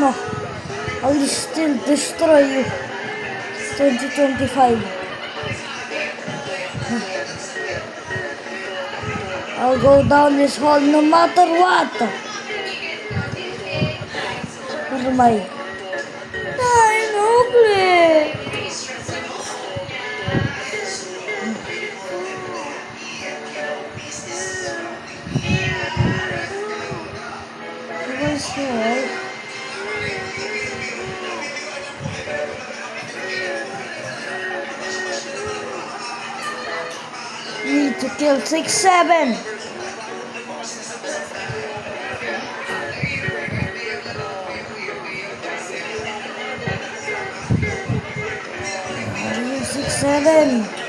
No, I'll still destroy you. 2025. I'll go down this hole no matter what. Where am I? I'm ugly. Where's here, right? Need to kill 6-7. Where is 6-7?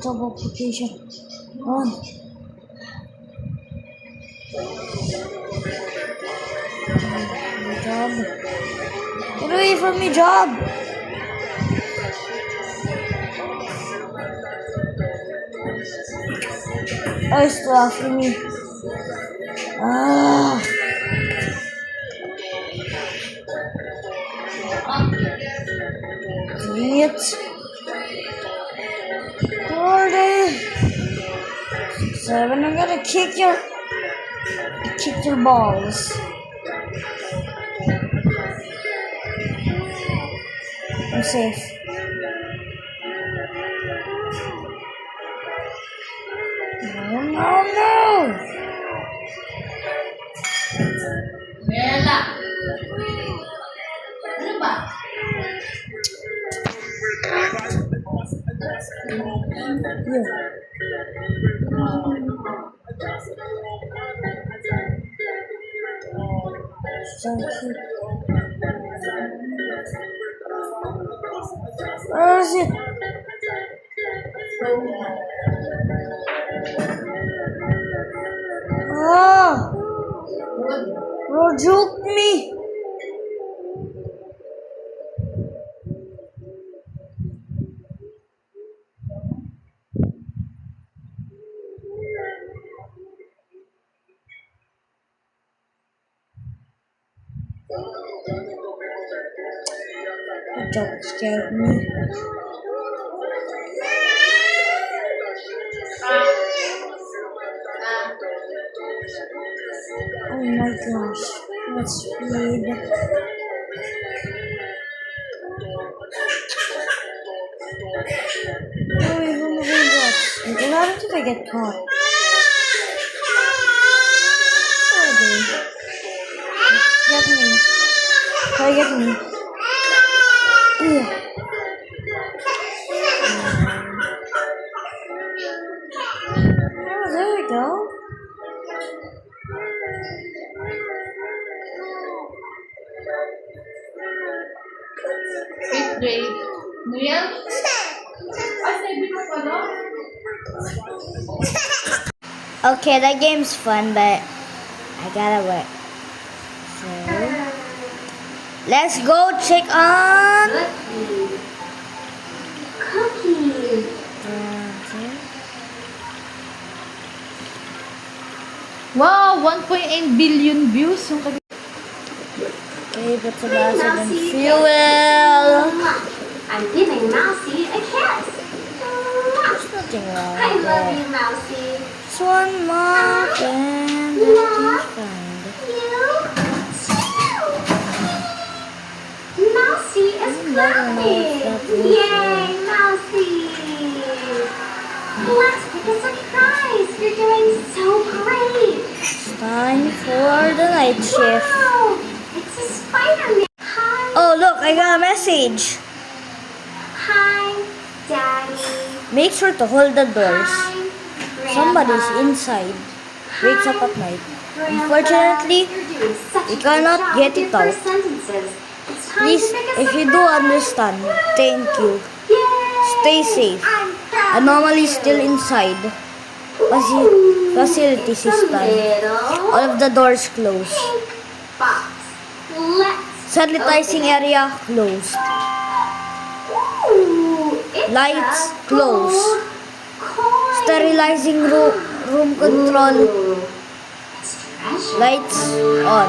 Job application on. Job. Get away from me, job. Oh, it's still after me. Ah. Dang it. 7, I'm gonna kick your balls. I'm safe. No, no, no! Bella. Ano ba? Yeah. Thank you. Where is it? Ah! Bro, juke me! That joke scared me. Oh my gosh, what speed. Oh, even the raindrops. What happens if I get caught? Okay. Get me. Try to get me. Oh, there we go. Fifth grade. Noel? Sabi mo pa, no? Okay, that game's fun, but I gotta work. So, let's go check on. Cookies. Wow, 1.8 billion views. Okay, but the last one fuel. I'm giving Mousy a kiss. There's nothing wrong I with love that. you, Mousy. Just one more thing that you find. You? Mousy is never know clapping. if that will Yay, Mousy. Let's pick a surprise. You're doing so great. It's time for the night shift. Wow, it's a Spider-Man. Hi. Oh, look, I got a message. Hi, Daddy. Make sure to hold the doors. Hi, Somebody's Grandpa. inside. Wakes up at night. Grandpa, Unfortunately, you're doing such we a cannot good job get with your it out. first sentences. It's time Please, to pick a if you do surprise. understand, thank you. Yay! Stay safe. I'm proud Anomaly still inside. Facility system. All of the doors closed. Box. Let's Sanitizing area closed. Ooh, it's Lights a closed. gold coin. Sterilizing room control. Ooh, it's treasure. Lights on.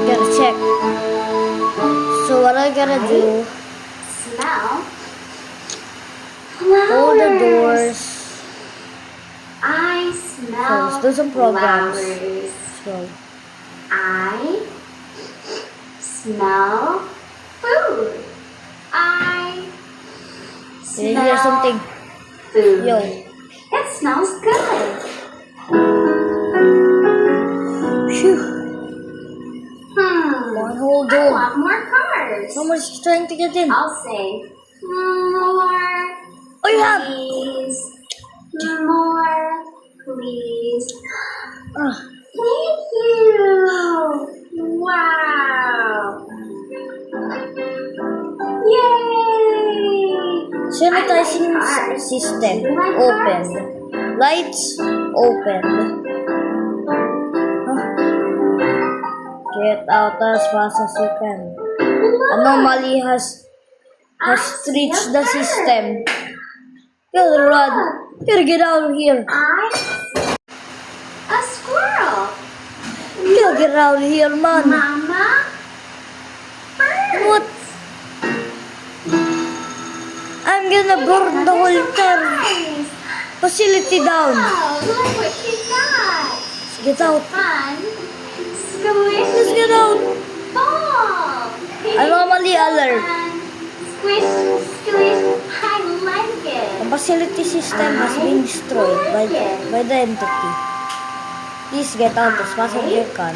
Gotta check. So what I gotta do? Smell. Hold the Flowers. doors. I smell Let's do some programs. flowers. So I smell food. I you smell hear something? food. Yo. It smells good. Phew. One whole I door. want more cars. Someone's trying to get in. I'll say more. Oh, you have. Please. More. Please. Ah, Thank you. Wow. Yay. sanitizing I like cars. system You like opened. Lights opened. Huh. Get out as fast as you can. Anomaly has reached the system. Gotta run. Gotta get out of here. A squirrel. Gotta get out of here, man. Mama. Bird. What? I'm gonna burn the whole entire Nice. facility down. Oh, look what she got. Let's get out. Fun. Squish. Let's get out. Ball. Anomaly alert. Squish, squish. I like The it. facility system has been destroyed by the entity. Please get out as fast as you can.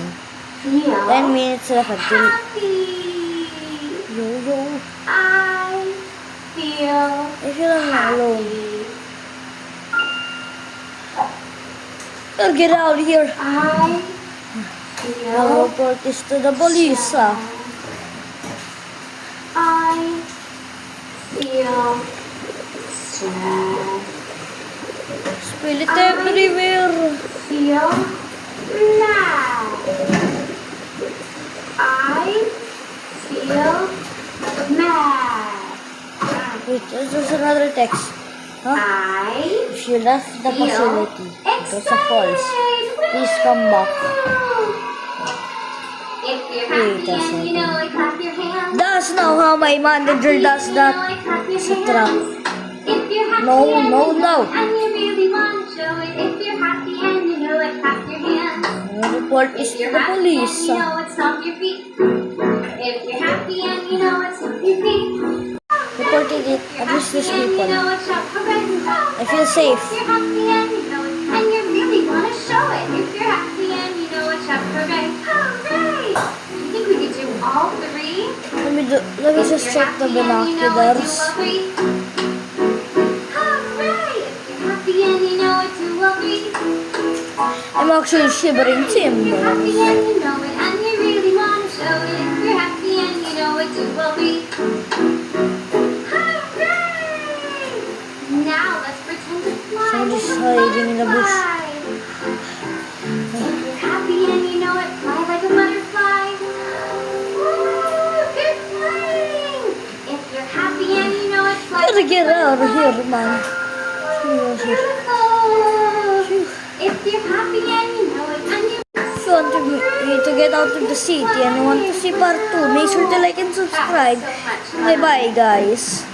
Feel 10 minutes left until... happy. Yo. I feel I feel I'm not alone. happy. Gotta get out of here. I I'll feel report this to the police. I feel sad. Spill it everywhere. Feel mad. I feel mad. Wait, there's another text. Huh? I If you left the feel facility, it was a false. excited. Please come back. If you're Wait happy a and you know it, clap your hands. That's not how my manager does that. It's a trap. If you're happy No, and no, you know no. it, and you really want to show it. If you're happy and you know it, clap your hands. I'll report this If to you're the happy police. and you know it, stomp your feet. If you're happy and you know it, stomp your feet. Reported it. If you're At least happy these and you people. know it, shout hooray. I feel safe. If you're happy and you know it, and you really want to show it. If you're happy and you know it, shout hooray. Hooray! Do you think we could do all three? Let me just check the binoculars. Hooray! If you're happy and you know it, do all three. I'm actually shivering If you're happy Tim. and you know it, and you really want to show it. If you're happy and you know it, do all three. Hooray! Now let's pretend to fly. Somebody's like a hiding in the bush. butterfly. If you're happy and you know it, fly like a butterfly. Woo! Good flying! If you're happy and you know it, fly Gotta like a get out of butterfly. here, man. Seriously. Beautiful. If you're happy and you know it, and you If you want me to get out of the city and you want to see part 2, make sure to like and subscribe. so much. Bye bye guys.